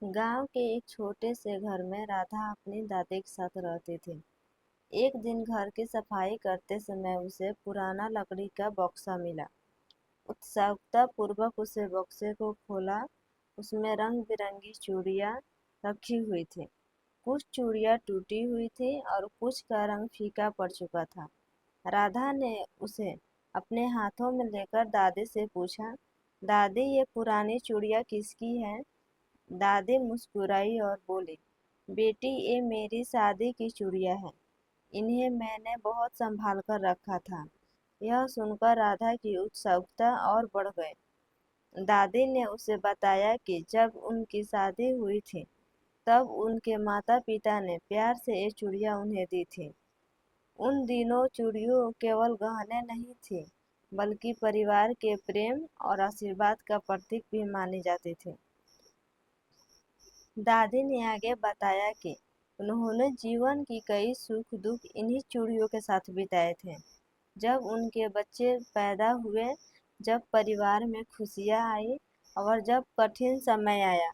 गांव के एक छोटे से घर में राधा अपनी दादी के साथ रहती थी। एक दिन घर की सफाई करते समय उसे पुराना लकड़ी का बक्सा मिला। उत्सुकता पूर्वक उसे बक्से को खोला। उसमें रंग बिरंगी चूड़ियां रखी हुई थी। कुछ चूड़ियां टूटी हुई थी और कुछ का रंग फीका पड़ चुका था। राधा ने उसे अपने हाथों में लेकर दादी से पूछा, दादी ये पुरानी चूड़ियां किसकी है? दादी मुस्कुराई और बोली, बेटी ये मेरी शादी की चूड़ियां हैं। इन्हें मैंने बहुत संभाल कर रखा था। यह सुनकर राधा की उत्सुकता और बढ़ गई। दादी ने उसे बताया कि जब उनकी शादी हुई थी तब उनके माता पिता ने प्यार से ये चूड़ियां उन्हें दी थी। उन दिनों चूड़ियों केवल गहने नहीं थी, बल्कि परिवार के प्रेम और आशीर्वाद का प्रतीक भी मानी जाती थी। दादी ने आगे बताया कि उन्होंने जीवन की कई सुख दुख इन्हीं चूड़ियों के साथ बिताए थे। जब उनके बच्चे पैदा हुए, जब परिवार में खुशियां आई और जब कठिन समय आया,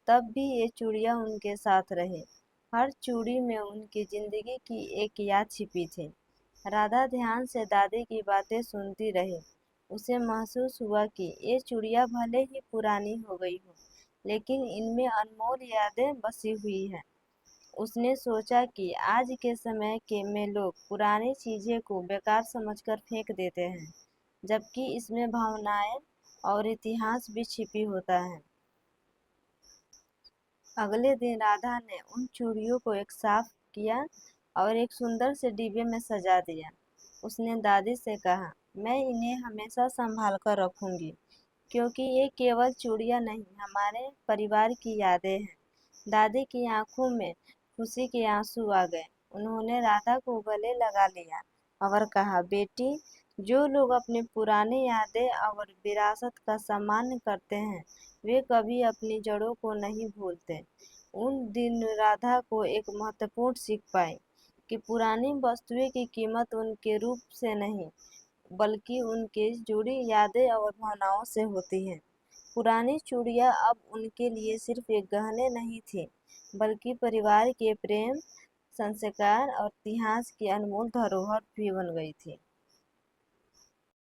तब भी ये चूड़ियां उनके साथ रही। हर चूड़ी में उनकी जिंदगी की एक याद छिपी थी। राधा ध्यान से दादी की बातें सुनती रही। उसे महसूस हुआ कि ये चूड़ियां भले ही पुरानी हो गई हो, लेकिन इनमें अनमोल यादें बसी हुई हैं। उसने सोचा कि आज के समय के में लोग पुरानी चीजें को बेकार समझकर फेंक देते हैं, जबकि इसमें भावनाएं और इतिहास भी छिपी होता है। अगले दिन राधा ने उन चूड़ियों को एक साफ किया और एक सुंदर से डिब्बे में सजा दिया। उसने दादी से कहा, मैं इन्हें हमेशा संभाल कर रखूंगी, क्योंकि ये केवल चूड़ियां नहीं, हमारे परिवार की यादें हैं। दादी की आंखों में खुशी के आंसू आ गए। उन्होंने राधा को गले लगा लिया और कहा, बेटी, जो लोग अपनी पुरानी यादें और विरासत का सम्मान करते हैं, वे कभी अपनी जड़ों को नहीं भूलते। उन दिन राधा को एक महत्वपूर्ण सीख पाई कि पुरानी वस्तुएं की कीमत उनके रूप से नहीं, बल्कि उनके जुड़ी यादें और भावनाओं से होती हैं। पुरानी चूड़ियां अब उनके लिए सिर्फ एक गहने नहीं थी, बल्कि परिवार के प्रेम, संस्कार और इतिहास की अनमोल धरोहर भी बन गई थी।